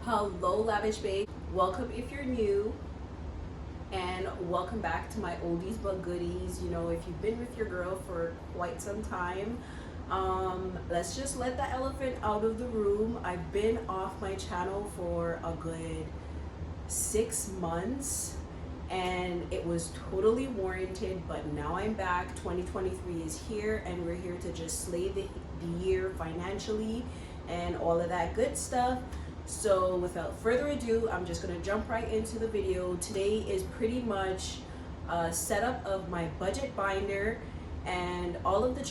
Hello, Lavish Babe. Welcome if you're new, and welcome back to my oldies but goodies. You know, if you've been with your girl for quite some time, let's just let the elephant out of the room. I've been off my channel for a good 6 months, and it was totally warranted, but now I'm back. 2023 is here, and we're here to just slay the year financially and all of that good stuff. So without further ado, I'm just gonna jump right into the video. Today is pretty much a setup of my budget binder and all of the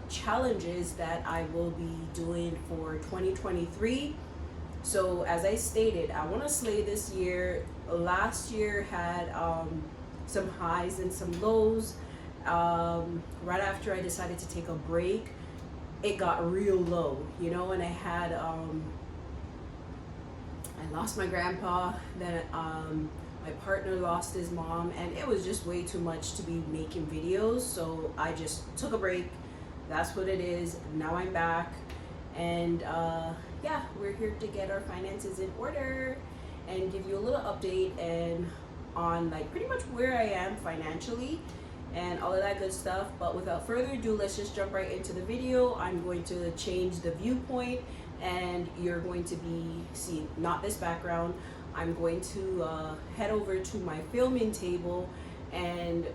challenges that I will be doing for 2023. So as I stated, I want to slay this year. Last year had some highs and some lows. Right after I decided to take a break, it got real low, you know, and I had I lost my grandpa, then my partner lost his mom, and it was just way too much to be making videos, so I just took a break. That's what it is. Now I'm back, and yeah, we're here to get our finances in order and give you a little update and on like pretty much where I am financially and all of that good stuff. But without further ado, let's just jump right into the video. I'm going to change the viewpoint, and you're going to be seeing not this background. I'm going to head over to my filming table and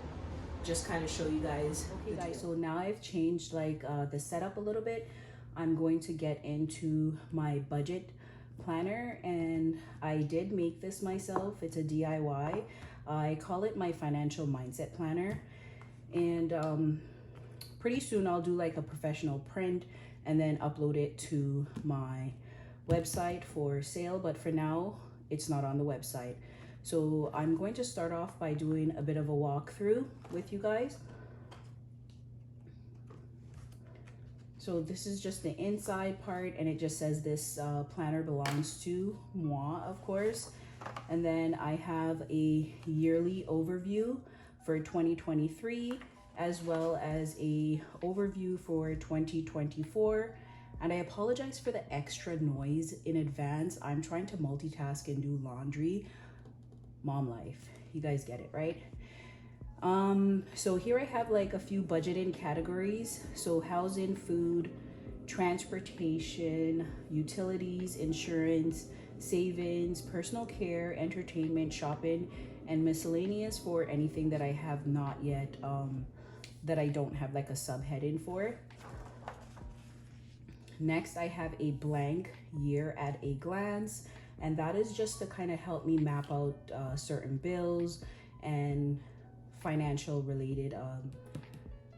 just kind of show you guys. Okay guys, so now I've changed like the setup a little bit. I'm going to get into my budget planner, and I did make this myself. It's a DIY. I call it my financial mindset planner, and pretty soon I'll do like a professional print and then upload it to my website for sale, but for now it's not on the website. So I'm going to start off by doing a bit of a walkthrough with you guys. So this is just the inside part, and it just says this planner belongs to moi, of course. And then I have a yearly overview for 2023, as well as a overview for 2024. And I apologize for the extra noise in advance. I'm trying to multitask and do laundry. Mom life, you guys get it, right? So here I have like a few budgeting categories. So housing, food, transportation, utilities, insurance, savings, personal care, entertainment, shopping, and miscellaneous for anything that I have not yet, that I don't have like a subheading for. Next, I have a blank year at a glance, and that is just to kind of help me map out certain bills and financial related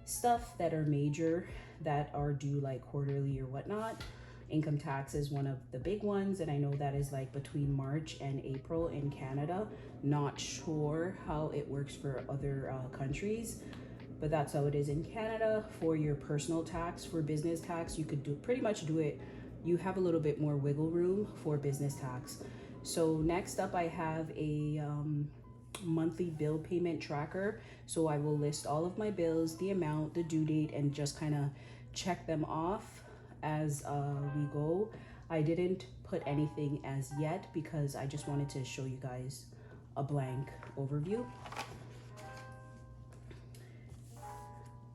stuff that are major, that are due like quarterly or whatnot. Income tax is one of the big ones, and I know that is like between March and April in Canada. Not sure how it works for other countries, but that's how it is in Canada. For your personal tax, for business tax, you could pretty much do it. You have a little bit more wiggle room for business tax. So next up, I have a monthly bill payment tracker. So I will list all of my bills, the amount, the due date, and just kind of check them off as we go. I didn't put anything as yet because I just wanted to show you guys a blank overview.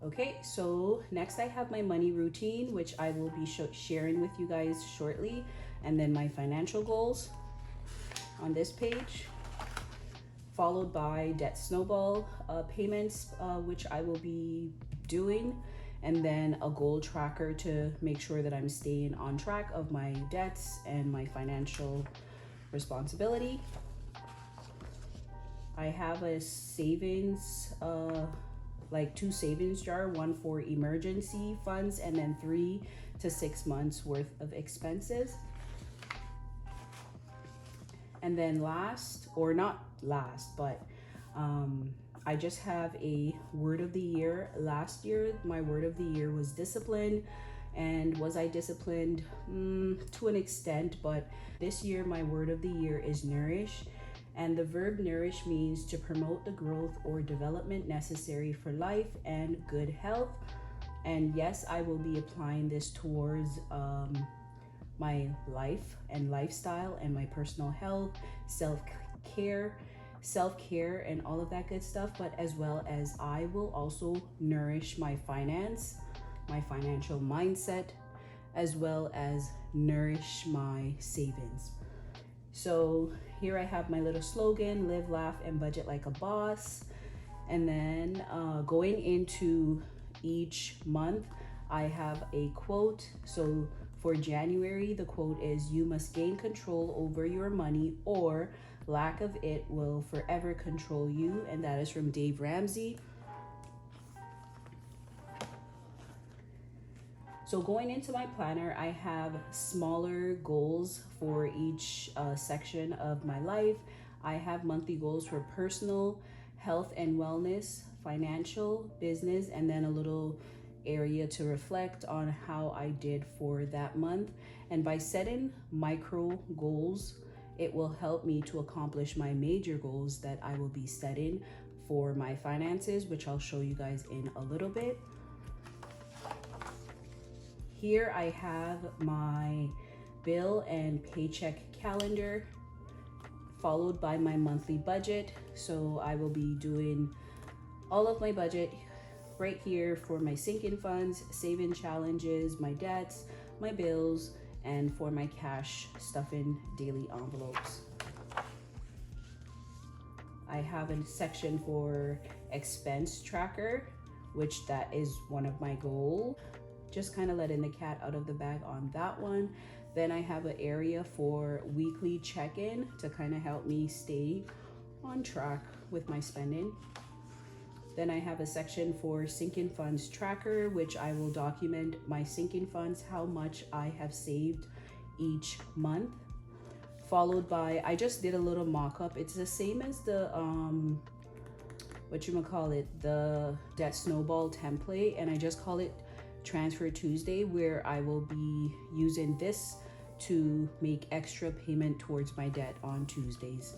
Okay, so next I have my money routine, which I will be sharing with you guys shortly, and then my financial goals on this page, followed by debt snowball payments, which I will be doing, and then a goal tracker to make sure that I'm staying on track of my debts and my financial responsibility. I have a savings, like 2 savings jar, one for emergency funds and then 3 to 6 months worth of expenses. And then last, or not last, but I just have a word of the year. Last year, my word of the year was discipline. And was I disciplined? To an extent, but this year my word of the year is nourish. And the verb nourish means to promote the growth or development necessary for life and good health. And yes, I will be applying this towards my life and lifestyle and my personal health, self-care, and all of that good stuff, but as well as I will also nourish my financial mindset, as well as nourish my savings. So here I have my little slogan: live, laugh, and budget like a boss. And then going into each month, I have a quote. So for January, the quote is, you must gain control over your money, or lack of it will forever control you. And that is from Dave Ramsey. So going into my planner, I have smaller goals for each section of my life. I have monthly goals for personal, health and wellness, financial, business, and then a little area to reflect on how I did for that month. And by setting micro goals, it will help me to accomplish my major goals that I will be setting for my finances, which I'll show you guys in a little bit. Here I have my bill and paycheck calendar, followed by my monthly budget. So I will be doing all of my budget right here for my sinking funds, saving challenges, my debts, my bills, and for my cash stuffing daily envelopes. I have a section for expense tracker, which that is one of my goals. Just kind of letting the cat out of the bag on that one. Then I have an area for weekly check-in to kind of help me stay on track with my spending. Then I have a section for sinking funds tracker, which I will document my sinking funds, how much I have saved each month. Followed by, I just did a little mock-up. It's the same as the the debt snowball template, and I just call it Transfer Tuesday, where I will be using this to make extra payment towards my debt on Tuesdays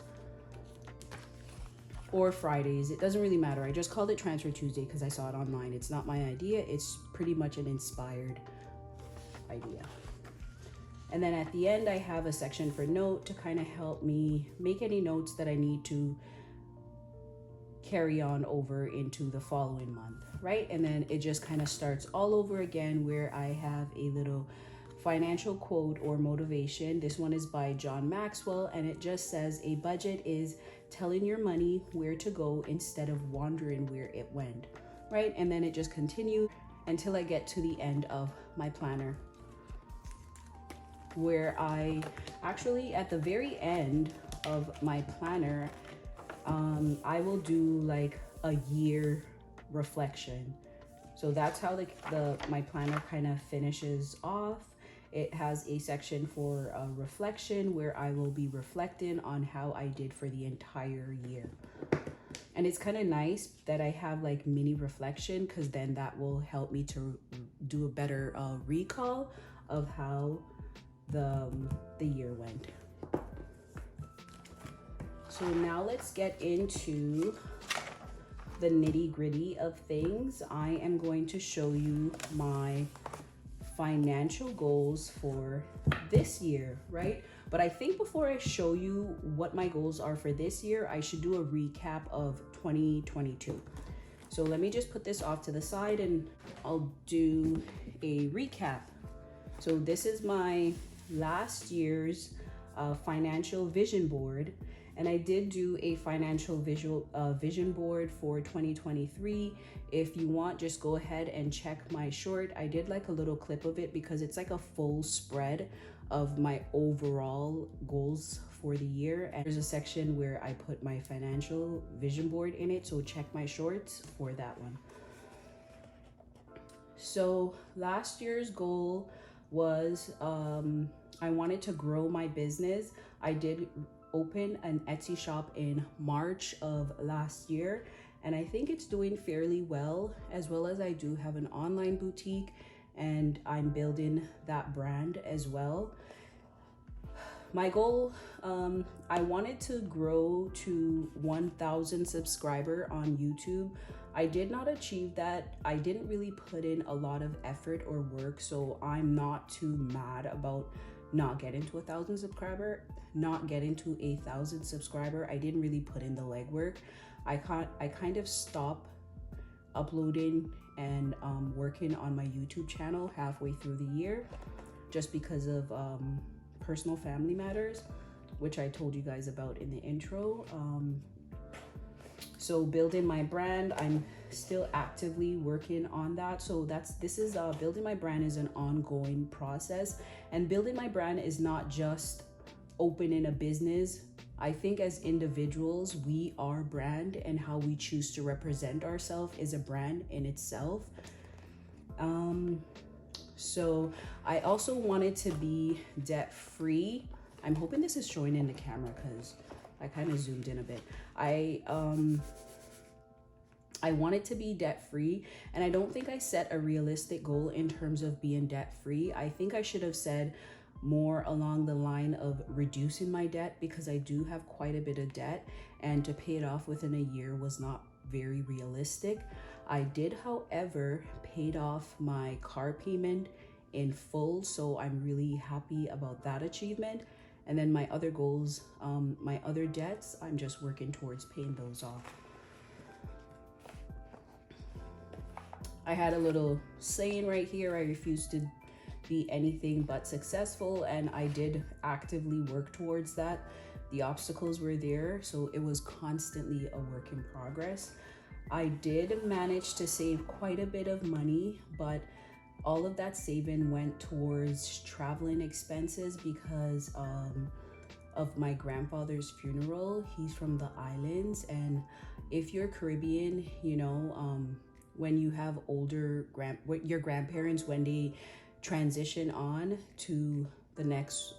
or Fridays. It doesn't really matter. I just called it Transfer Tuesday because I saw it online. It's not my idea. It's pretty much an inspired idea. And then at the end, I have a section for note to kind of help me make any notes that I need to carry on over into the following month, right? And then it just kind of starts all over again, where I have a little financial quote or motivation. This one is by John Maxwell, and it just says, a budget is telling your money where to go instead of wondering where it went, right? And then it just continues until I get to the end of my planner, where I actually, at the very end of my planner, I will do like a year reflection. So that's how my planner kind of finishes off. It has a section for reflection, where I will be reflecting on how I did for the entire year. And it's kind of nice that I have like mini reflection, because then that will help me to do a better recall of how the year went. So now let's get into the nitty gritty of things. I am going to show you my financial goals for this year, right? But I think before I show you what my goals are for this year, I should do a recap of 2022. So let me just put this off to the side and I'll do a recap. So this is my last year's financial vision board. And I did do a financial vision board for 2023. If you want, just go ahead and check my short. I did like a little clip of it because it's like a full spread of my overall goals for the year. And there's a section where I put my financial vision board in it. So check my shorts for that one. So last year's goal was I wanted to grow my business. I did open an Etsy shop in March of last year, and I think it's doing fairly well, as well as I do have an online boutique and I'm building that brand as well. My goal, I wanted to grow to 1,000 subscriber on YouTube. I did not achieve that. I didn't really put in a lot of effort or work, so I'm not too mad about not getting to 1,000 subscriber. I didn't really put in the legwork. I kind of stopped uploading and working on my YouTube channel halfway through the year, just because of personal family matters, which I told you guys about in the intro. So building my brand, I'm still actively working on that. So building my brand is an ongoing process, and building my brand is not just opening a business. I think as individuals, we are brand, and how we choose to represent ourselves is a brand in itself. So I also wanted to be debt free. I'm hoping this is showing in the camera because I kind of zoomed in a bit. I wanted to be debt free, and I don't think I set a realistic goal in terms of being debt free. I think I should have said more along the line of reducing my debt, because I do have quite a bit of debt, and to pay it off within a year was not very realistic. I did, however, paid off my car payment in full, so I'm really happy about that achievement. And then my other goals, my other debts, I'm just working towards paying those off. I had a little saying right here: I refuse to be anything but successful, and I did actively work towards that. The obstacles were there, so it was constantly a work in progress. I did manage to save quite a bit of money, but all of that saving went towards traveling expenses because of my grandfather's funeral. He's from the islands, and if you're Caribbean, you know, when you have your grandparents, when they transition on to the next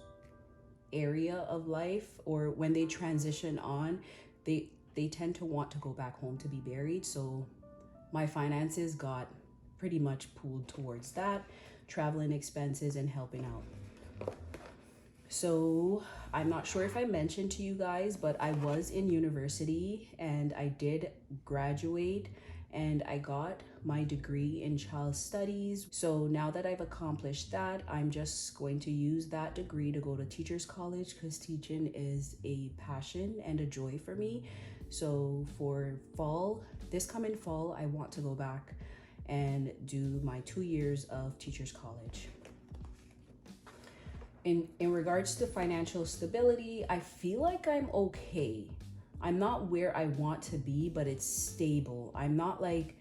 area of life, or when they transition on, they tend to want to go back home to be buried. So my finances got pretty much pooled towards that, traveling expenses and helping out. So I'm not sure if I mentioned to you guys, but I was in university and I did graduate, and I got my degree in child studies. So now that I've accomplished that, I'm just going to use that degree to go to teachers college, because teaching is a passion and a joy for me. So for this coming fall, I want to go back and do my 2 years of teachers college. In regards to financial stability, I feel like I'm okay. I'm not where I want to be, but it's stable. I'm not like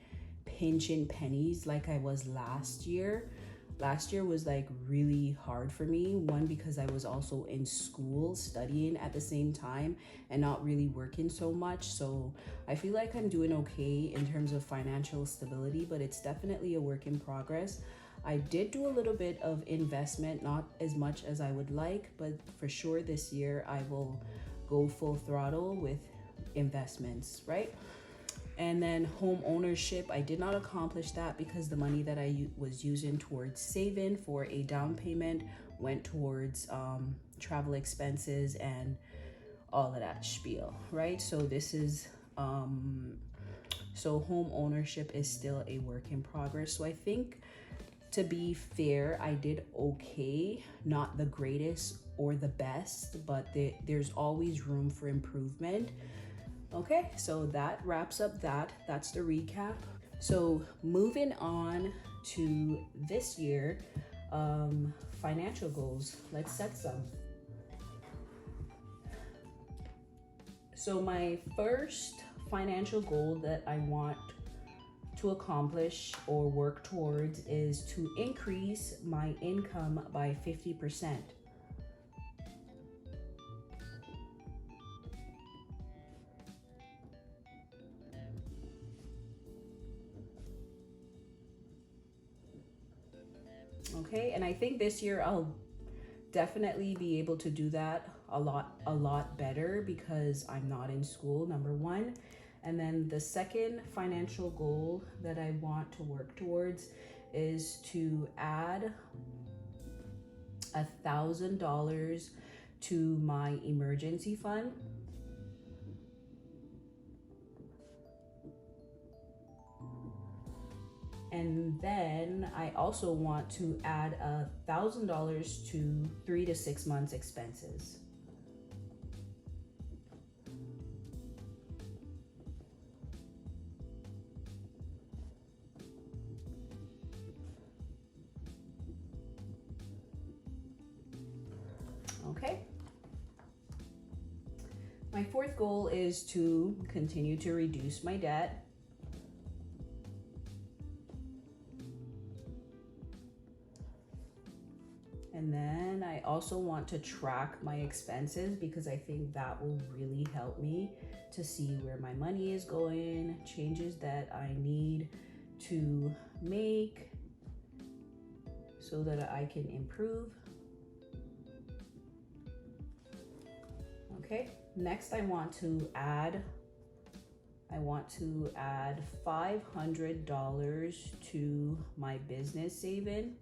pinching pennies like I was last year. Last year was like really hard for me. One, because I was also in school studying at the same time and not really working so much. So I feel like I'm doing okay in terms of financial stability, but it's definitely a work in progress. I did do a little bit of investment, not as much as I would like, but for sure this year I will go full throttle with investments, right? And then home ownership, I did not accomplish that because the money that I was using towards saving for a down payment went towards travel expenses and all of that spiel, right? So this is so home ownership is still a work in progress. So I think, to be fair, I did okay, not the greatest or the best, but there's always room for improvement. Okay, so that wraps up that. That's the recap. So moving on to this year, financial goals. Let's set some. So my first financial goal that I want to accomplish or work towards is to increase my income by 50%. Okay, and I think this year I'll definitely be able to do that a lot better because I'm not in school, number one. And then the second financial goal that I want to work towards is to add $1,000 to my emergency fund. And then I also want to add $1,000 to 3 to 6 months expenses. Okay. My fourth goal is to continue to reduce my debt. And then I also want to track my expenses because I think that will really help me to see where my money is going, changes that I need to make so that I can improve. Okay, next I want to add $500 to my business saving.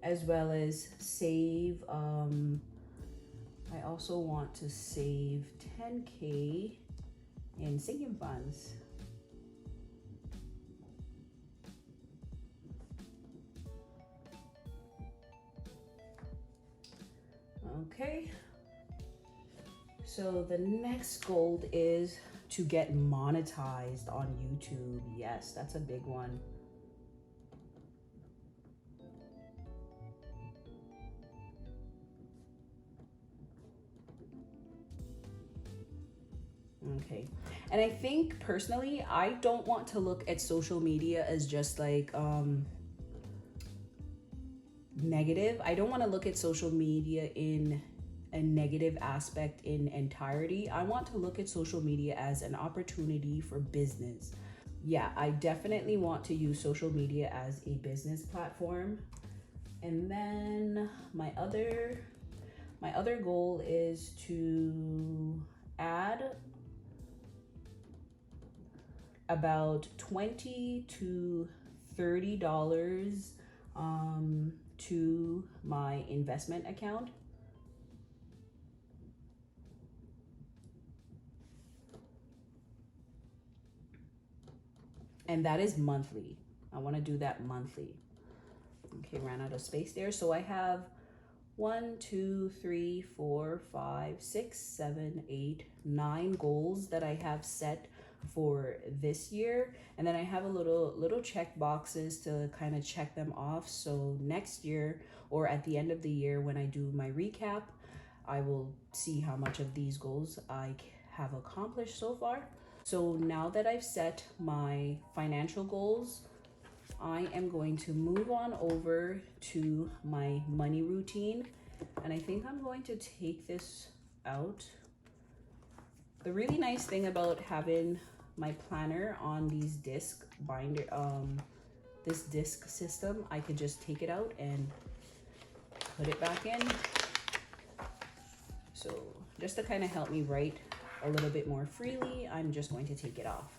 As well as save, I also want to save 10K in sinking funds. Okay, so the next goal is to get monetized on YouTube. Yes, that's a big one. Okay, and I think personally, I don't want to look at social media as just like negative. I don't want to look at social media in a negative aspect in entirety. I want to look at social media as an opportunity for business. Yeah, I definitely want to use social media as a business platform. And then my other goal is to add about $20 to $30 to my investment account. And that is monthly. I want to do that monthly. Okay, ran out of space there. So I have 1, 2, 3, 4, 5, 6, 7, 8, 9 goals that I have set for this year. And then I have a little check boxes to kind of check them off. So next year or at the end of the year when I do my recap, I will see how much of these goals I have accomplished so far. So now that I've set my financial goals, I am going to move on over to my money routine. And I think I'm going to take this out. The really nice thing about having my planner on these disc binder, this disc system, I could just take it out and put it back in. So just to kind of help me write a little bit more freely, I'm just going to take it off.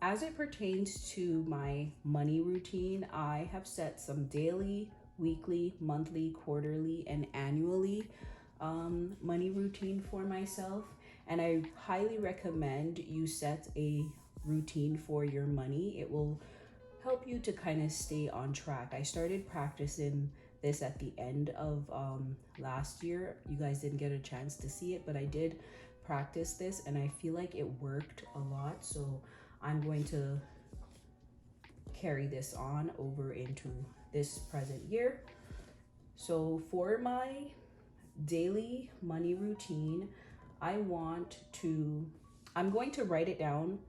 As it pertains to my money routine, I have set some daily, weekly, monthly, quarterly, and annually money routine for myself. And I highly recommend you set a routine for your money. It will help you to kind of stay on track. I started practicing this at the end of last year. You guys didn't get a chance to see it, but I did practice this and I feel like it worked a lot. So I'm going to carry this on over into this present year. So for my daily money routine, I'm going to write it down,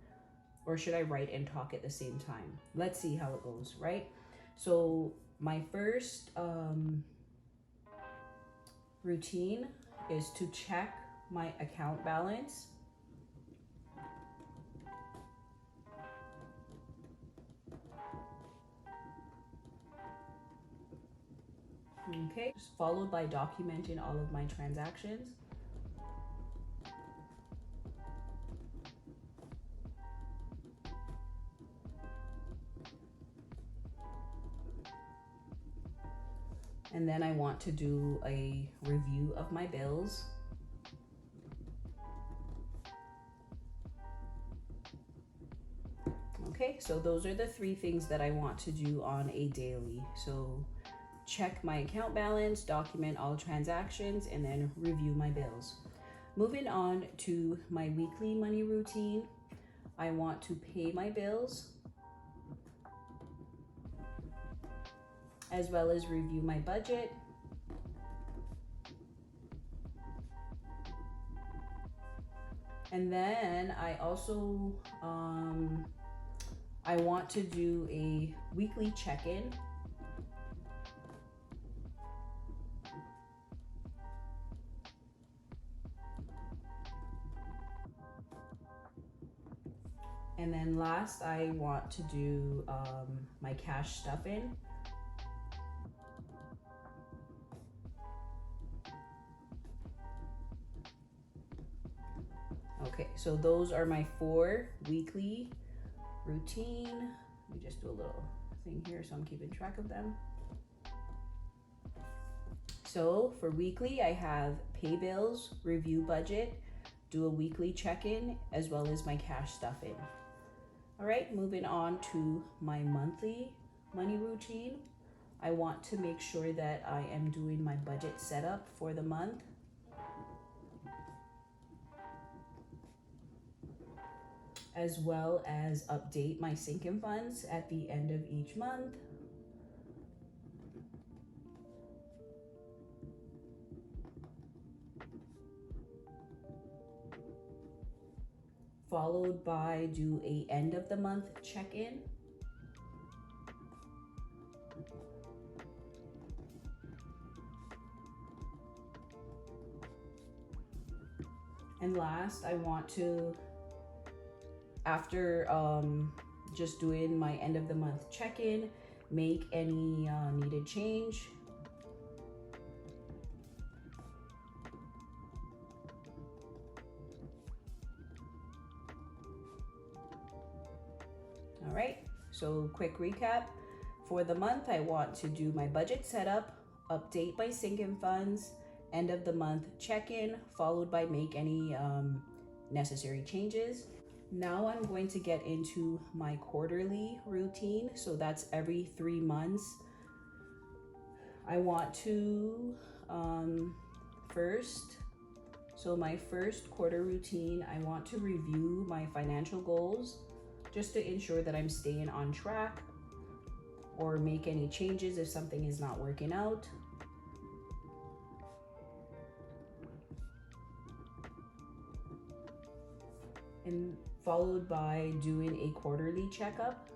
or should I write and talk at the same time? Let's see how it goes, right? So my first routine is to check my account balance. Okay, just followed by documenting all of my transactions. And then I want to do a review of my bills. so those are the 3 things that I want to do on a daily. So check my account balance, document all transactions, and then review my bills. Moving on to my weekly money routine, I want to pay my bills, as well as review my budget. And then I also, I want to do a weekly check-in. And then last, I want to do my cash stuffing. Okay, so those are my 4 weekly routine. Let me just do a little thing here so I'm keeping track of them. So for weekly, I have pay bills, review budget, do a weekly check-in, as well as my cash stuffing. All right, moving on to my monthly money routine. I want to make sure that I am doing my budget setup for the month. As well as update my sinking funds at the end of each month. Followed by do a end of the month check-in. And last, I want to, after just doing my end of the month check-in, make any needed change. All right, so quick recap. For the month, I want to do my budget setup, update my sinking funds, end of the month check-in, followed by make any necessary changes. Now I'm going to get into my quarterly routine. So that's every 3 months. I want to my first quarter routine, I want to review my financial goals just to ensure that I'm staying on track, or make any changes if something is not working out. And followed by doing a quarterly checkup.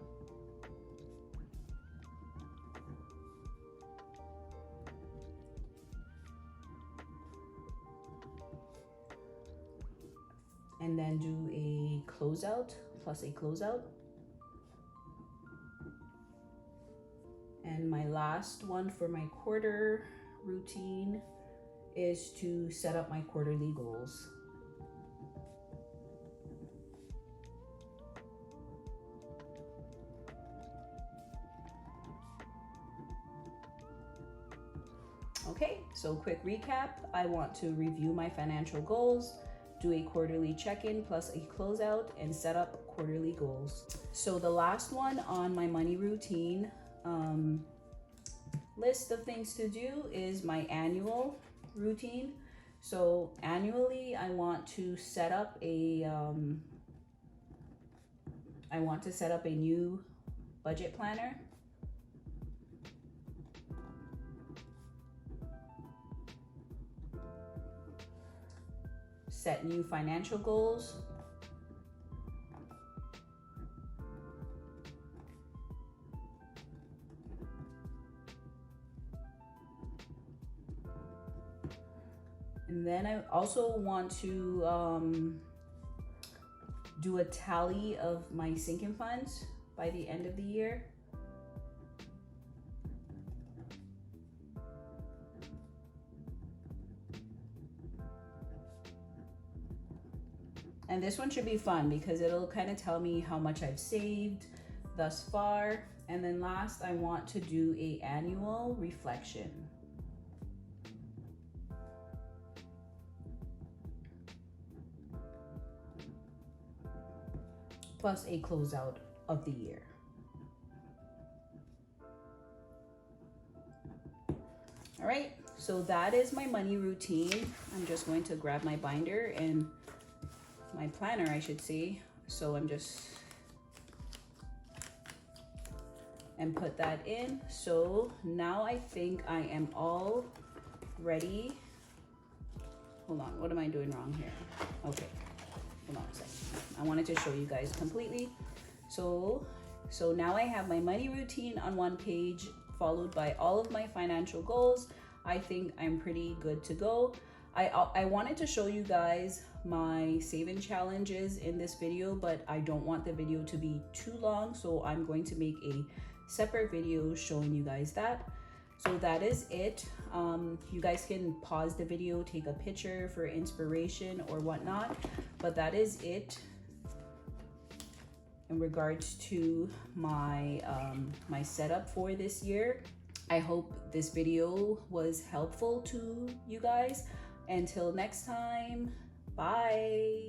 And then do a closeout plus a closeout. And my last one for my quarter routine is to set up my quarterly goals. Okay, so quick recap. I want to review my financial goals, do a quarterly check-in plus a closeout, and set up quarterly goals. So the last one on my money routine list of things to do is my annual routine. So annually, I want to set up a new budget planner. Set new financial goals. And then I also want to do a tally of my sinking funds by the end of the year. And this one should be fun because it'll kind of tell me how much I've saved thus far. And then last, I want to do an annual reflection. Plus a closeout of the year. All right, so that is my money routine. I'm just going to grab my binder and my planner, I should say. So I'm just, and put that in. So now I think I am all ready. Hold on, what am I doing wrong here? Okay, hold on a second. I wanted to show you guys completely. So now I have my money routine on one page, followed by all of my financial goals. I think I'm pretty good to go. I wanted to show you guys my saving challenges in this video, but I don't want the video to be too long, so I'm going to make a separate video showing you guys that. So that is it. You guys can pause the video, take a picture for inspiration or whatnot, but that is it in regards to my my setup for this year. I hope this video was helpful to you guys. Until next time, bye.